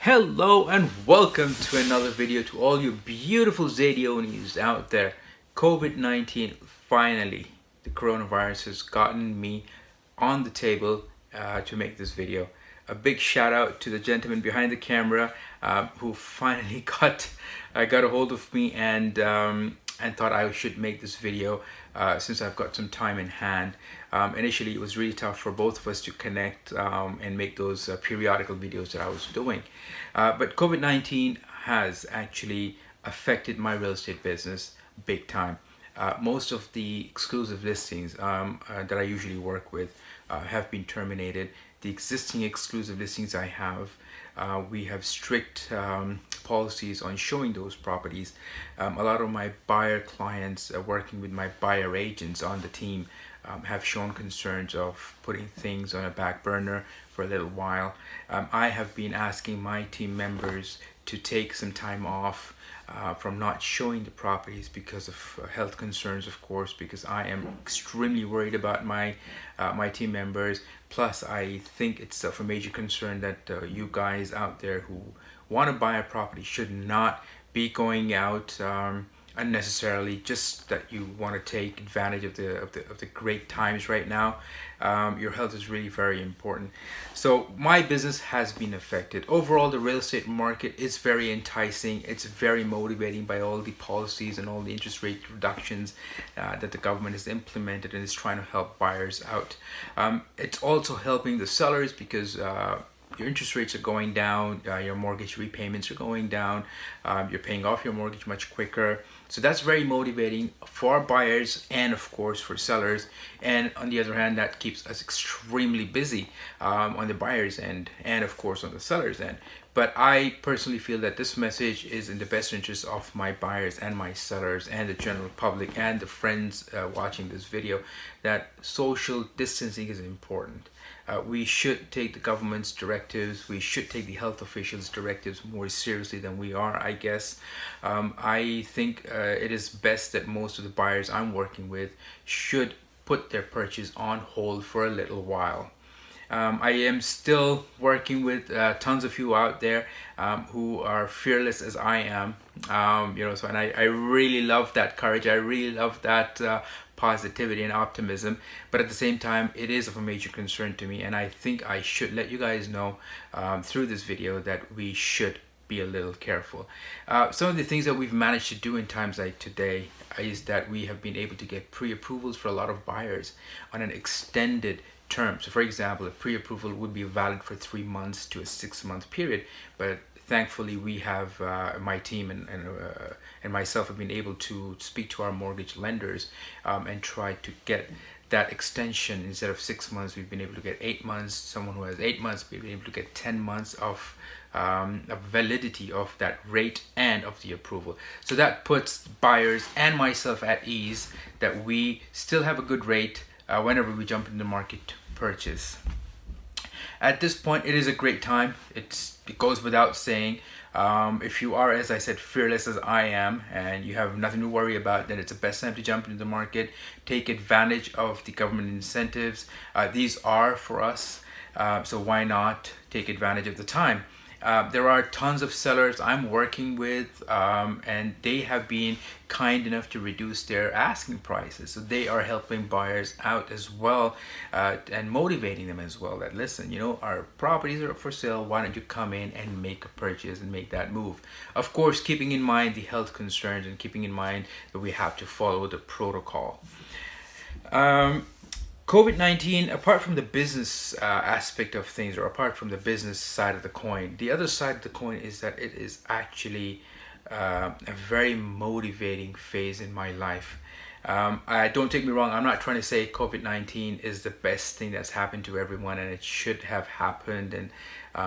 Hello and welcome to another video to all you beautiful Zadionis out there. COVID-19, finally, the coronavirus has gotten me on the table to make this video. A big shout out to the gentleman behind the camera who finally got a hold of me and thought I should make this video since I've got some time in hand. Initially, it was really tough for both of us to connect and make those periodical videos that I was doing. But COVID-19 has actually affected my real estate business big time. Most of the exclusive listings that I usually work with have been terminated. The existing exclusive listings I have, we have strict policies on showing those properties. A lot of my buyer clients working with my buyer agents on the team have shown concerns of putting things on a back burner for a little while. I have been asking my team members to take some time off from not showing the properties because of health concerns, of course, because I am extremely worried about my team members. Plus, I think it's of a major concern that you guys out there who want to buy a property should not be going out unnecessarily, just that you want to take advantage of the great times right now. Your health is really very important. So my business has been affected. Overall, the real estate market is very enticing. It's very motivating by all the policies and all the interest rate reductions that the government has implemented and is trying to help buyers out. It's also helping the sellers because your interest rates are going down, your mortgage repayments are going down, you're paying off your mortgage much quicker. So that's very motivating for buyers and of course for sellers. And on the other hand, that keeps us extremely busy on the buyer's end and of course on the seller's end. But I personally feel that this message is in the best interest of my buyers and my sellers and the general public and the friends watching this video, that social distancing is important. We should take the government's directives, we should take the health officials' directives more seriously than we are, I guess. I think it is best that most of the buyers I'm working with should put their purchase on hold for a little while. I am still working with tons of you out there who are fearless as I am, so and I really love that courage. I really love that positivity and optimism, but at the same time, it is of a major concern to me, and I think I should let you guys know through this video that we should be a little careful. Some of the things that we've managed to do in times like today is that we have been able to get pre-approvals for a lot of buyers on an extended term. So for example, a pre-approval would be valid for 3 months to a 6-month period, but thankfully we have my team and myself have been able to speak to our mortgage lenders and try to get that extension. Instead of 6 months, we've been able to get 8 months. Someone who has 8 months, we've been able to get 10 months of validity of that rate and of the approval. So that puts buyers and myself at ease that we still have a good rate whenever we jump in the market to purchase. At this point, it is a great time. It goes without saying. If you are, as I said, fearless as I am, and you have nothing to worry about, then it's the best time to jump into the market. Take advantage of the government incentives. These are for us, so why not take advantage of the time? There are tons of sellers I'm working with and they have been kind enough to reduce their asking prices. So they are helping buyers out as well and motivating them as well that, listen, our properties are up for sale. Why don't you come in and make a purchase and make that move? Of course, keeping in mind the health concerns and keeping in mind that we have to follow the protocol. COVID-19, apart from the business aspect of things, or apart from the business side of the coin, the other side of the coin is that it is actually a very motivating phase in my life. Don't take me wrong, I'm not trying to say COVID-19 is the best thing that's happened to everyone and it should have happened and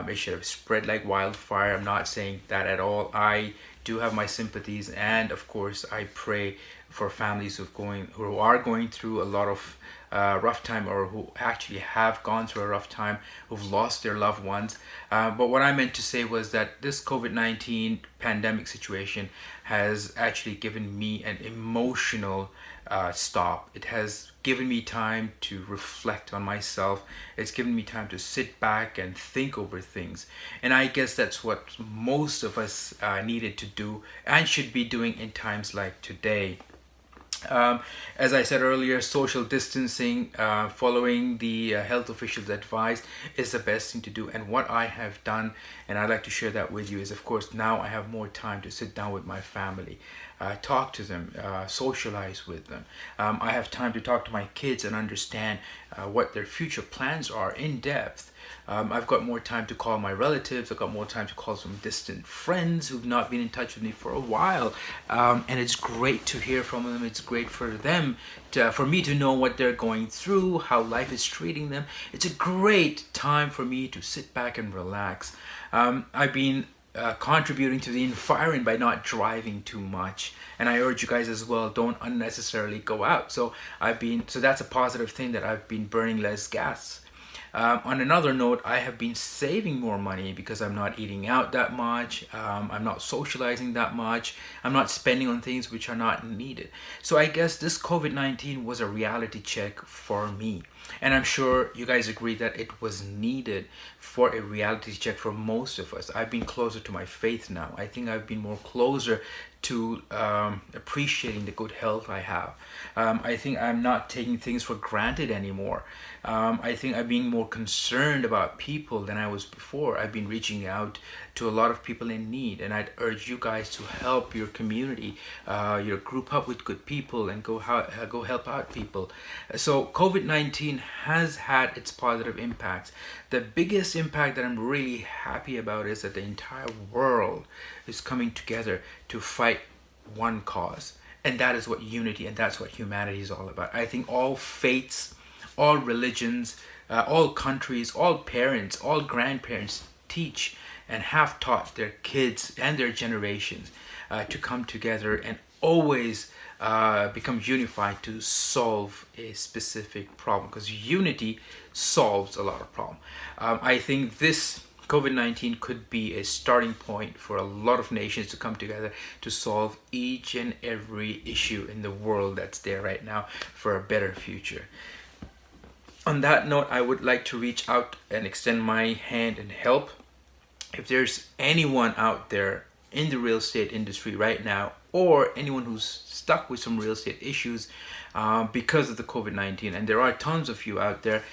it should have spread like wildfire. I'm not saying that at all. I do have my sympathies, and of course I pray for families who are going through a lot of rough time, or who actually have gone through a rough time, who've lost their loved ones. But what I meant to say was that this COVID-19 pandemic situation has actually given me an emotional stop. It has given me time to reflect on myself. It's given me time to sit back and think over things. And I guess that's what most of us needed to do and should be doing in times like today. As I said earlier, social distancing, following the health officials' advice is the best thing to do. And what I have done, and I'd like to share that with you, is of course now I have more time to sit down with my family, talk to them, socialize with them. I have time to talk to my kids and understand what their future plans are in depth. I've got more time to call my relatives. I've got more time to call some distant friends who've not been in touch with me for a while. And it's great to hear from them. It's great for them, for me to know what they're going through, how life is treating them. It's a great time for me to sit back and relax. I've been contributing to the environment by not driving too much, and I urge you guys as well, don't unnecessarily go out. So that's a positive thing, that I've been burning less gas. On another note, I have been saving more money because I'm not eating out that much, I'm not socializing that much, I'm not spending on things which are not needed. So I guess this COVID-19 was a reality check for me. And I'm sure you guys agree that it was needed for a reality check for most of us. I've been closer to my faith now. I think I've been more closer to appreciating the good health I have. I think I'm not taking things for granted anymore. I think I'm being more concerned about people than I was before. I've been reaching out to a lot of people in need, and I'd urge you guys to help your community, your group up with good people, and go help out people. So COVID-19 has had its positive impacts. The biggest impact that I'm really happy about is that the entire world is coming together to fight one cause, and that is what unity and that's what humanity is all about. I think all faiths, all religions, all countries, all parents, all grandparents teach and have taught their kids and their generations to come together and always become unified to solve a specific problem, because unity solves a lot of problems. I think this COVID-19 could be a starting point for a lot of nations to come together to solve each and every issue in the world that's there right now for a better future. On that note, I would like to reach out and extend my hand and help. If there's anyone out there in the real estate industry right now, or anyone who's stuck with some real estate issues because of the COVID-19, and there are tons of you out there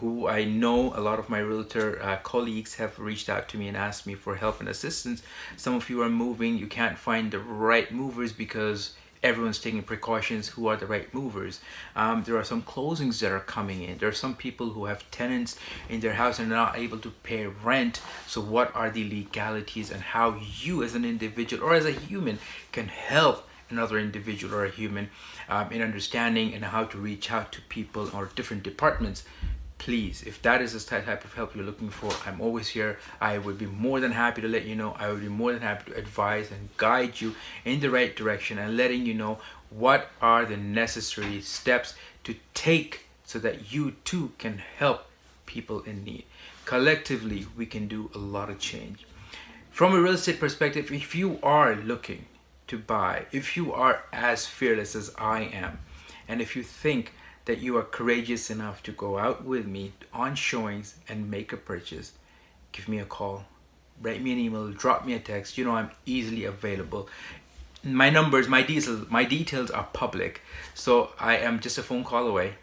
who I know, a lot of my realtor colleagues have reached out to me and asked me for help and assistance. Some of you are moving, you can't find the right movers because everyone's taking precautions. Who are the right movers? There are some closings that are coming in. There are some people who have tenants in their house and are not able to pay rent. So what are the legalities, and how you as an individual or as a human can help another individual or a human in understanding and how to reach out to people or different departments. Please, if that is the type of help you're looking for, I'm always here. I would be more than happy to let you know. I would be more than happy to advise and guide you in the right direction, and letting you know what are the necessary steps to take so that you too can help people in need. Collectively, we can do a lot of change. From a real estate perspective, if you are looking to buy, if you are as fearless as I am, and if you think that you are courageous enough to go out with me on showings and make a purchase, give me a call, write me an email, drop me a text. You know, I'm easily available. My numbers, my details are public, so I am just a phone call away.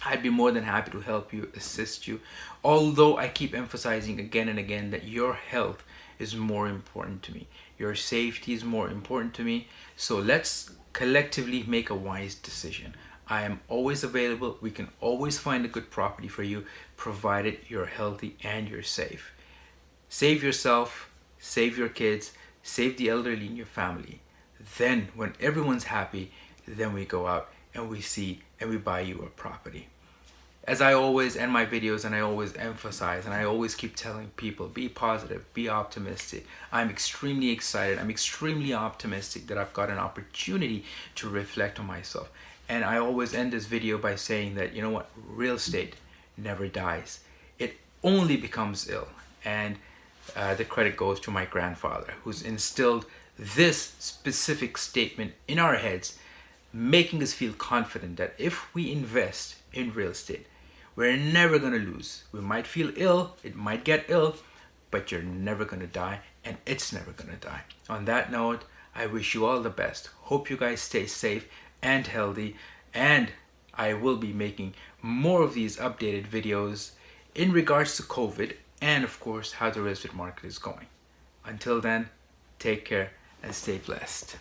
I'd be more than happy to help you, assist you. Although I keep emphasizing again and again that your health is more important to me. Your safety is more important to me. So let's collectively make a wise decision. I am always available. We can always find a good property for you, provided you're healthy and you're safe. Save yourself, save your kids, save the elderly in your family. Then when everyone's happy, then we go out and we see and we buy you a property. As I always end my videos, and I always emphasize, and I always keep telling people, be positive, be optimistic. I'm extremely excited. I'm extremely optimistic that I've got an opportunity to reflect on myself. And I always end this video by saying that, you know what, real estate never dies. It only becomes ill. And the credit goes to my grandfather, who's instilled this specific statement in our heads making us feel confident that if we invest in real estate, we're never going to lose. We might feel ill, it might get ill, but you're never going to die, and it's never going to die. On that note, I wish you all the best. Hope you guys stay safe and healthy, and I will be making more of these updated videos in regards to COVID and of course how the real estate market is going. Until then, take care and stay blessed.